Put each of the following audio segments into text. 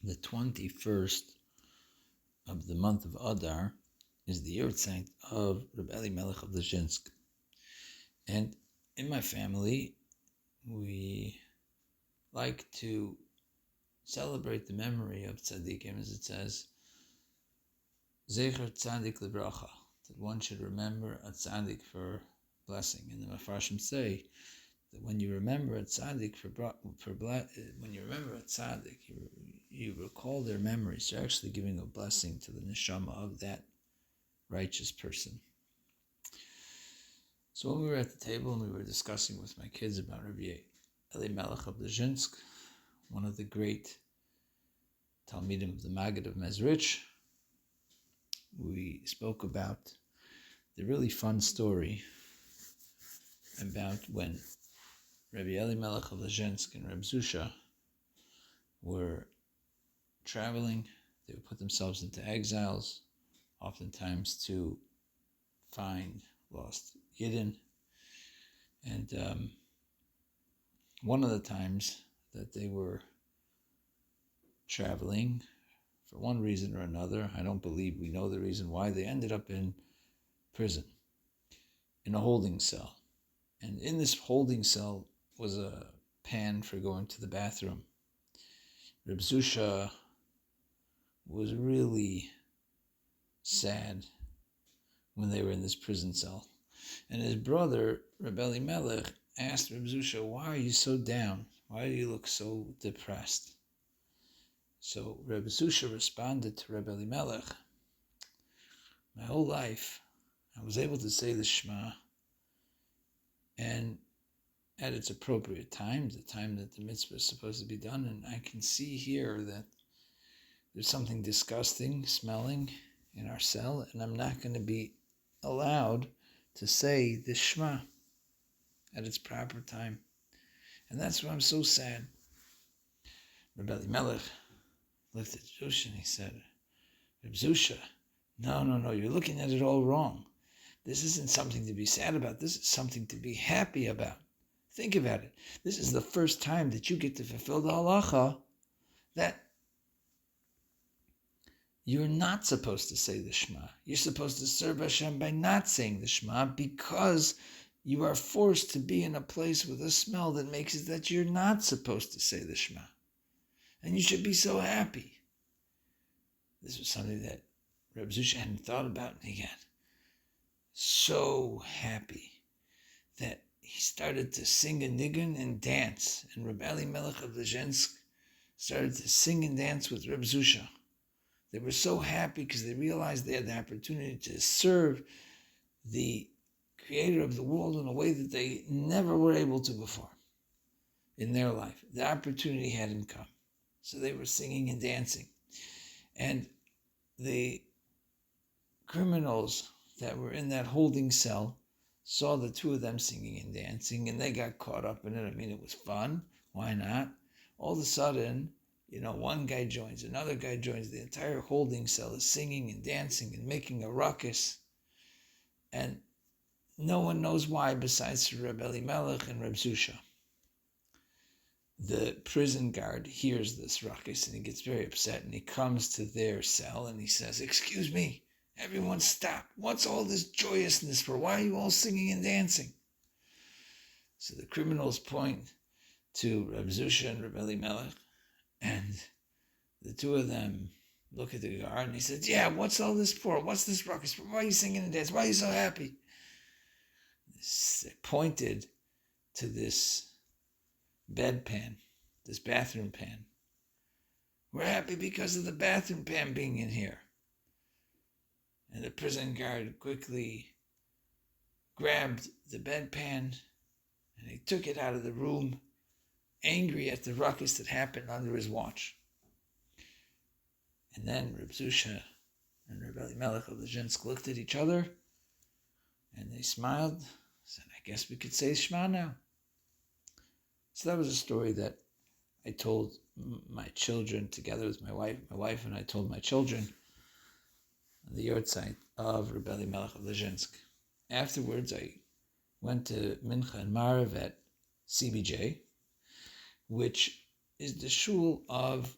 The 21st of the month of Adar is the Yehretziet of Rebbe Elimelech of Lizhensk. And in my family, we like to celebrate the memory of tzaddikim, as it says, Zecher tzaddik lebracha, that one should remember a tzaddik for blessing. And the Mefarshim say that when you remember a tzaddik when you remember a tzaddik, you recall their memories. You're actually giving a blessing to the neshama of that righteous person. So when we were at the table and we were discussing with my kids about Rebbe Elimelech of Lizhensk, one of the great Talmidim of the Maggid of Mezrich, we spoke about the really fun story about when Rebbe Elimelech of Lizhensk and Rebbe Zusha were traveling. They would put themselves into exiles, oftentimes to find lost Yidden. And one of the times that they were traveling, for one reason or another, I don't believe we know the reason why, they ended up in prison, in a holding cell. And in this holding cell was a pan for going to the bathroom. Reb Zusha was really sad when they were in this prison cell. And his brother, Rebbe Elimelech, asked Reb Zusha, why are you so down? Why do you look so depressed? So Rebbe Zusha responded to Rebbe Elimelech, my whole life I was able to say the Shema, and at its appropriate time, the time that the mitzvah is supposed to be done, and I can see here that there's something disgusting smelling in our cell, and I'm not going to be allowed to say the Shema at its proper time. And that's why I'm so sad. Rebbe Elimelech looked at Zusha and he said, Reb Zusha, no, you're looking at it all wrong. This isn't something to be sad about. This is something to be happy about. Think about it. This is the first time that you get to fulfill the halacha that you're not supposed to say the Shema. You're supposed to serve Hashem by not saying the Shema because you are forced to be in a place with a smell that makes it that you're not supposed to say the Shema. And you should be so happy. This was something that Rebbe Zusha hadn't thought about, and he got so happy that he started to sing a niggun and dance. And Rebbe Elimelech of Lizhensk started to sing and dance with Rebbe Zusha. They were so happy because they realized they had the opportunity to serve the creator of the world in a way that they never were able to before in their life. The opportunity hadn't come. So they were singing and dancing. And the criminals that were in that holding cell saw the two of them singing and dancing, and they got caught up in it. I mean, it was fun. Why not? All of a sudden, one guy joins, another guy joins. The entire holding cell is singing and dancing and making a ruckus. And no one knows why besides Rebbe Elimelech and Reb Zusha. The prison guard hears this ruckus and he gets very upset, and he comes to their cell and he says, excuse me, everyone stop. What's all this joyousness for? Why are you all singing and dancing? So the criminals point to Reb Zusha and Rebbe Elimelech, and the two of them look at the guard and he says, yeah, what's all this for? What's this ruckus for? Why are you singing and dancing? Why are you so happy? They pointed to this bedpan, this bathroom pan. We're happy because of the bathroom pan being in here. And the prison guard quickly grabbed the bedpan and he took it out of the room, angry at the ruckus that happened under his watch. And then Reb Zusha and Rebbe Elimelech of Lizhensk looked at each other and they smiled, said, I guess we could say Shema now. So that was a story that I told my children together with my wife. My wife and I told my children the Yehretzeit of Rebbe Elimelech of Lizhensk. Afterwards, I went to Mincha and Marav at CBJ, which is the shul of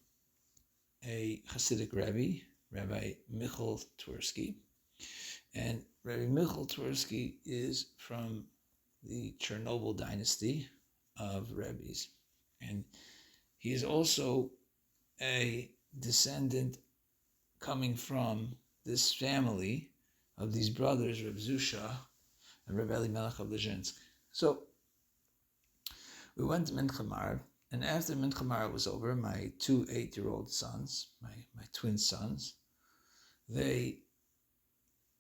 a Chassidic Rebbe, Rebbe Michel Twerski. And Rebbe Michel Twerski is from the Chernobyl dynasty of Rebbes. And he is also a descendant coming from this family of these brothers, Rebbe Zusha and Rebbe Elimelech of Lizhensk. So we went to Mincha Marav, and after Mincha Marav was over, my two 8-year-old sons, my twin sons,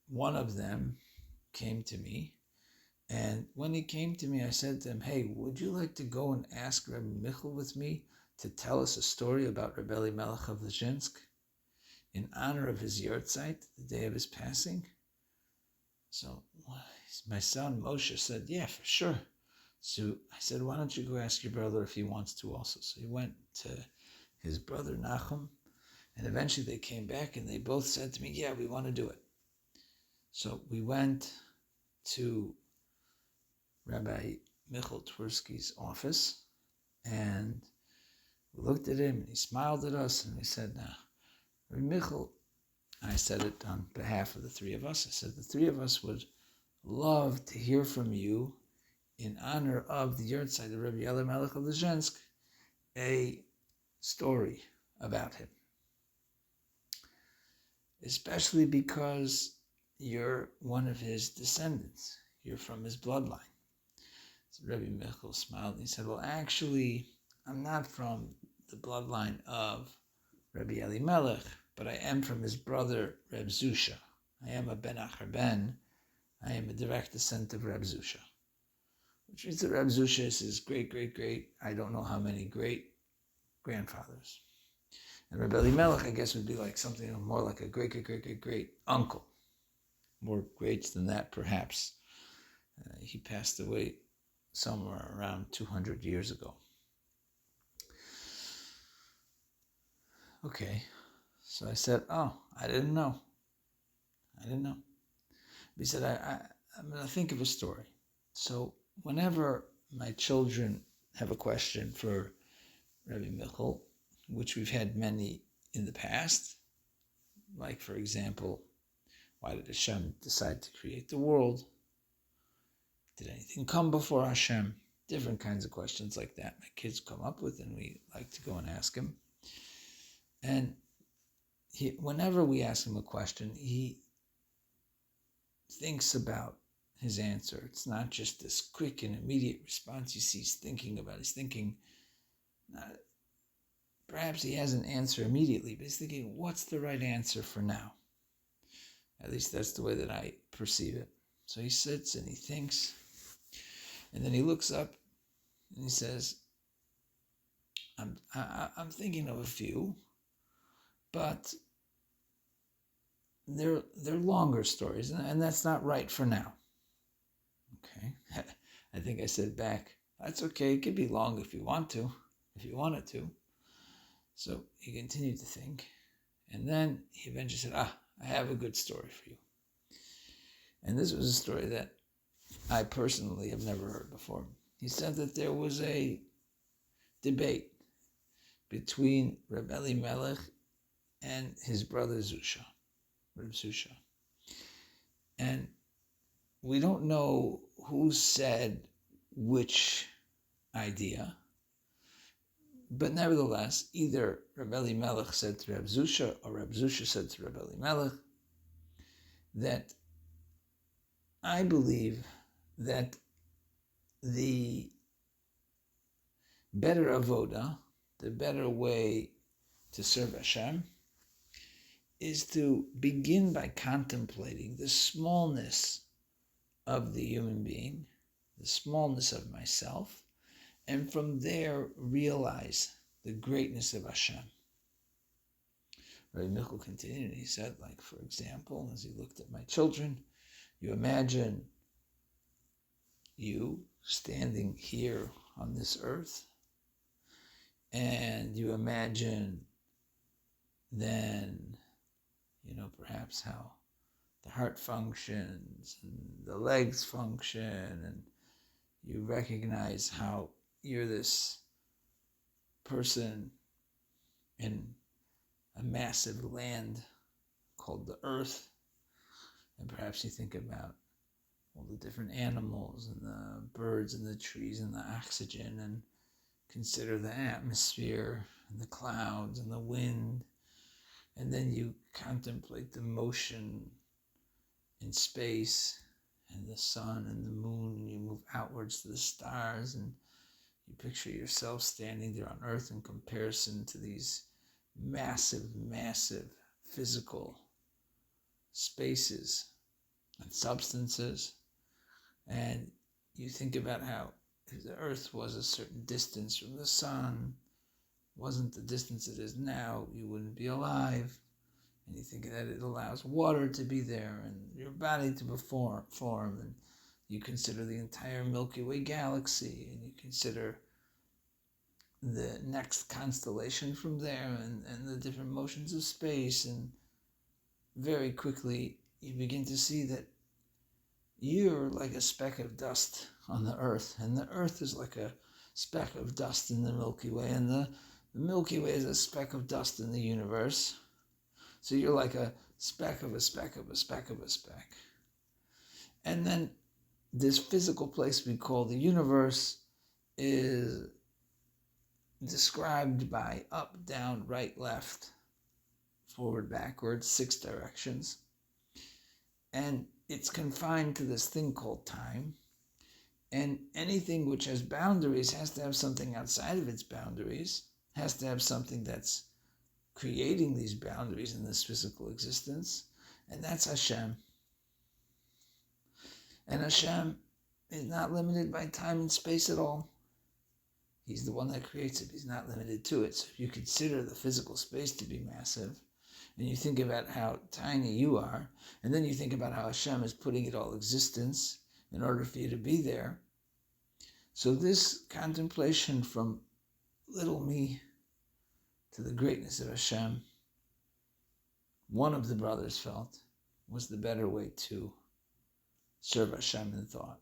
one of them came to me, and when he came to me, I said to him, hey, would you like to go and ask Rebbe Michel with me to tell us a story about Rebbe Elimelech of Lizhensk in honor of his Yehretziet, the day of his passing? So my son Moshe said, yeah, for sure. So I said, why don't you go ask your brother if he wants to also? So he went to his brother Nachum, and eventually they came back and they both said to me, yeah, we want to do it. So we went to Rabbi Michel Twerski's office, and we looked at him, and he smiled at us, and we said, now, Rabbi Michel, I said it on behalf of the three of us, I said, the three of us would love to hear from you in honor of the Yehretzeit of Rebbe Elimelech of Lizhensk, a story about him. Especially because you're one of his descendants. You're from his bloodline. So Rebbe Michel smiled and he said, well, actually, I'm not from the bloodline of Rebbe Elimelech, but I am from his brother, Reb Zusha. I am a Ben Achar Ben. I am a direct descendant of Reb Zusha. Which means that Reb Zusha is his great, I don't know how many great-grandfathers. And Rebbe Elimelech, I guess, would be like something more like a great uncle. More greats than that, perhaps. He passed away somewhere around 200 years ago. Okay, so I said, oh, I didn't know. He said, I'm going to think of a story. So whenever my children have a question for Rebbe Michel, which we've had many in the past, like, for example, why did Hashem decide to create the world? Did anything come before Hashem? Different kinds of questions like that my kids come up with, and we like to go and ask him. And whenever we ask him a question, he thinks about his answer. It's not just this quick and immediate response you see he's thinking about. He's thinking, perhaps he has an answer immediately, but he's thinking, what's the right answer for now? At least that's the way that I perceive it. So he sits and he thinks, and then he looks up and he says, I'm thinking of a few, but they're longer stories, and that's not right for now. Okay. I think I said back, that's okay, it could be long if you want it to. So he continued to think, and then he eventually said, I have a good story for you. And this was a story that I personally have never heard before. He said that there was a debate between Reb Elimelech and his brother Zusha, Reb Zusha. And we don't know who said which idea, but nevertheless, either Reb Elimelech said to Reb Zusha or Reb Zusha said to Reb Elimelech that I believe that the better avoda, the better way to serve Hashem, is to begin by contemplating the smallness of the human being, the smallness of myself, and from there realize the greatness of Hashem. Rebbe Michel continued, and he said, like, for example, as he looked at my children, you imagine you standing here on this earth, and you imagine then, perhaps how the heart functions and the legs function, and you recognize how you're this person in a massive land called the earth. And perhaps you think about all the different animals and the birds and the trees and the oxygen, and consider the atmosphere and the clouds and the wind. And then you contemplate the motion in space and the sun and the moon, and you move outwards to the stars, and you picture yourself standing there on earth in comparison to these massive, massive physical spaces and substances. And you think about how if the earth was a certain distance from the sun, wasn't the distance it is now, you wouldn't be alive. And you think that it allows water to be there and your body to form, and you consider the entire Milky Way galaxy, and you consider the next constellation from there, and the different motions of space, and very quickly you begin to see that you're like a speck of dust on the earth, and the earth is like a speck of dust in the Milky Way, and the Milky Way is a speck of dust in the universe. So you're like a speck of a speck of a speck of a speck. And then this physical place we call the universe is described by up, down, right, left, forward, backwards, 6 directions. And it's confined to this thing called time. And anything which has boundaries has to have something outside of its boundaries, has to have something that's creating these boundaries in this physical existence, and that's Hashem. And Hashem is not limited by time and space at all. He's the one that creates it. He's not limited to it. So if you consider the physical space to be massive, and you think about how tiny you are, and then you think about how Hashem is putting it all existence in order for you to be there. So this contemplation from little me to the greatness of Hashem, one of the brothers felt was the better way to serve Hashem in thought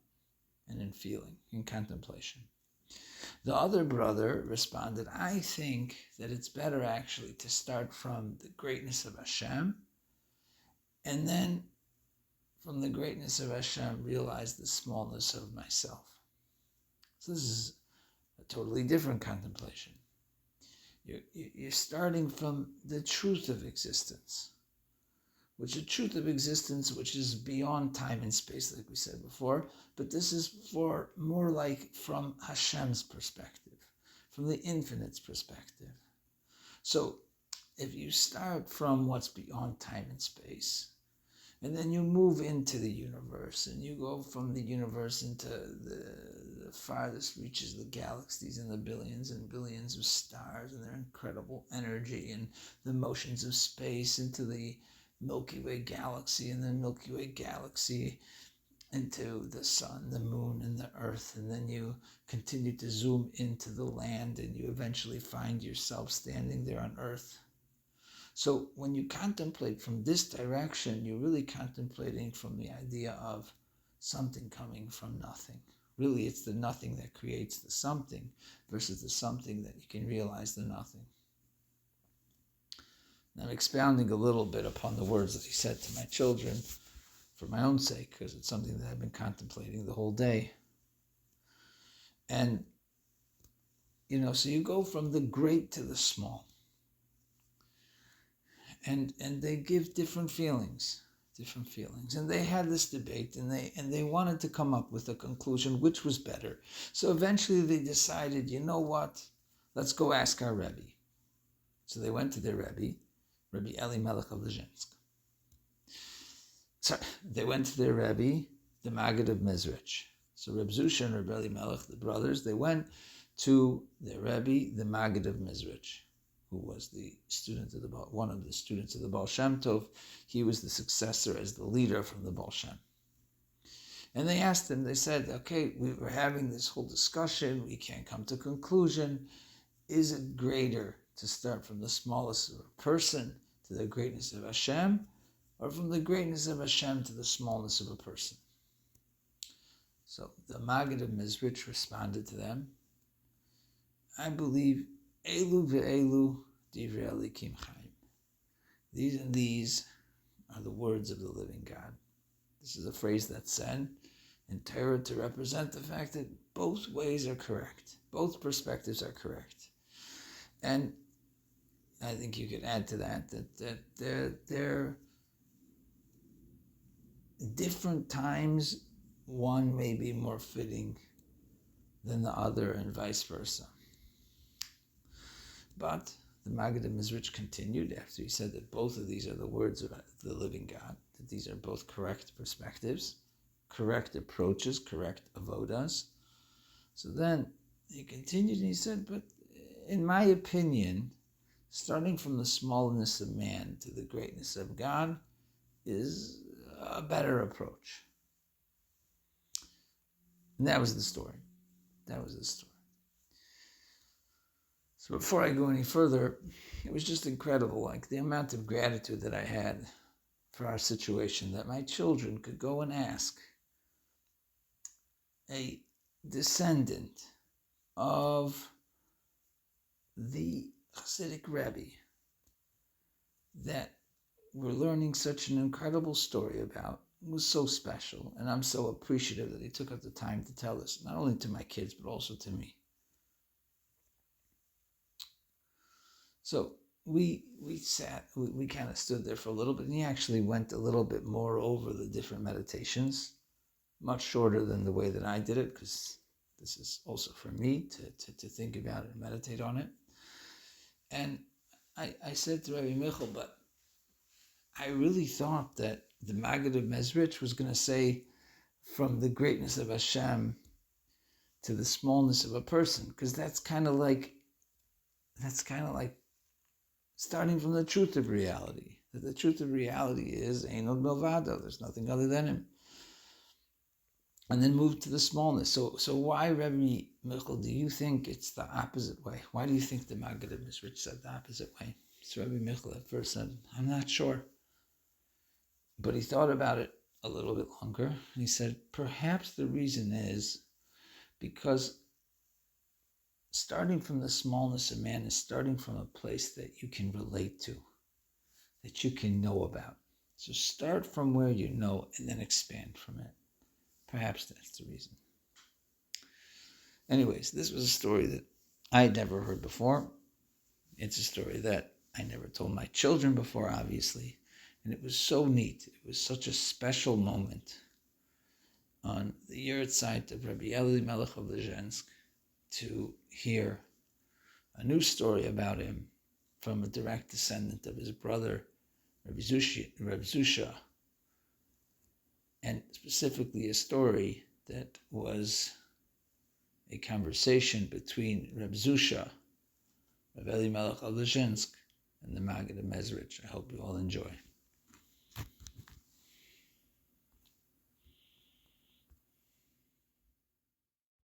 and in feeling, in contemplation. The other brother responded, I think that it's better actually to start from the greatness of Hashem, and then from the greatness of Hashem realize the smallness of myself. So this is a totally different contemplation. You're starting from the truth of existence, which is the truth of existence, which is beyond time and space, like we said before, but this is for more like from Hashem's perspective, from the infinite's perspective. So if you start from what's beyond time and space, and then you move into the universe, and you go from the universe into the farthest reaches of the galaxies and the billions and billions of stars and their incredible energy and the motions of space, into the Milky Way galaxy, and the Milky Way galaxy into the sun, the moon, and the earth, and then you continue to zoom into the land, and you eventually find yourself standing there on earth. So when you contemplate from this direction, you're really contemplating from the idea of something coming from nothing. Really, it's the nothing that creates the something versus the something that you can realize the nothing. And I'm expounding a little bit upon the words that he said to my children for my own sake, because it's something that I've been contemplating the whole day. And, so you go from the great to the small. And they give different feelings. And they had this debate, and they wanted to come up with a conclusion which was better. So eventually they decided, you know what? Let's go ask our Rebbe. So they went to their Rebbe Elimelech of Lizhensk. So they went to their Rebbe, the Maggid of Mizrach. So Rebbe Zusha and Rebbe Elimelech, the brothers, they went to their Rebbe, the Maggid of Mizrach, who was one of the students of the Baal Shem Tov. He was the successor as the leader from the Baal Shem. And they asked him, they said, okay, we were having this whole discussion, we can't come to a conclusion. Is it greater to start from the smallest of a person to the greatness of Hashem, or from the greatness of Hashem to the smallness of a person? So the Maggid of Mizrach responded to them, I believe Elu ve'elu divrei Elikim Chaim. These are the words of the living God. This is a phrase that's said in Torah to represent the fact that both ways are correct. Both perspectives are correct. And I think you could add to that they're different times, one may be more fitting than the other and vice versa. But the Maggid of Mizrich continued after he said that both of these are the words of the living God, that these are both correct perspectives, correct approaches, correct avodas. So then he continued and he said, but in my opinion, starting from the smallness of man to the greatness of God is a better approach. And that was the story. So before I go any further, it was just incredible, like the amount of gratitude that I had for our situation, that my children could go and ask a descendant of the Chassidic Rebbe that we're learning such an incredible story about. It was so special, and I'm so appreciative that he took up the time to tell this, not only to my kids, but also to me. So we kind of stood there for a little bit, and he actually went a little bit more over the different meditations, much shorter than the way that I did it, because this is also for me to think about it and meditate on it. And I said to Rebbe Michel, but I really thought that the Maggid of Mezrich was going to say from the greatness of Hashem to the smallness of a person, because that's kind of like starting from the truth of reality. That the truth of reality is Ein Od Milvado, there's nothing other than him. And then move to the smallness. So why, Rebbe Michel, do you think it's the opposite way? Why do you think the Maggid of Mezrich said the opposite way? So Rebbe Michel at first said, I'm not sure. But he thought about it a little bit longer, and he said, perhaps the reason is because starting from the smallness of man is starting from a place that you can relate to, that you can know about. So start from where you know and then expand from it. Perhaps that's the reason. Anyways, this was a story that I had never heard before. It's a story that I never told my children before, obviously. And it was so neat. It was such a special moment on the Yehretziet of Rebbe Elimelech of Lizhensk to hear a new story about him from a direct descendant of his brother, Rebbe Zusha, and specifically a story that was a conversation between Rebbe Zusha, Rebbe Elimelech of Lizhensk, and the Maggid of Mezrich. I hope you all enjoy.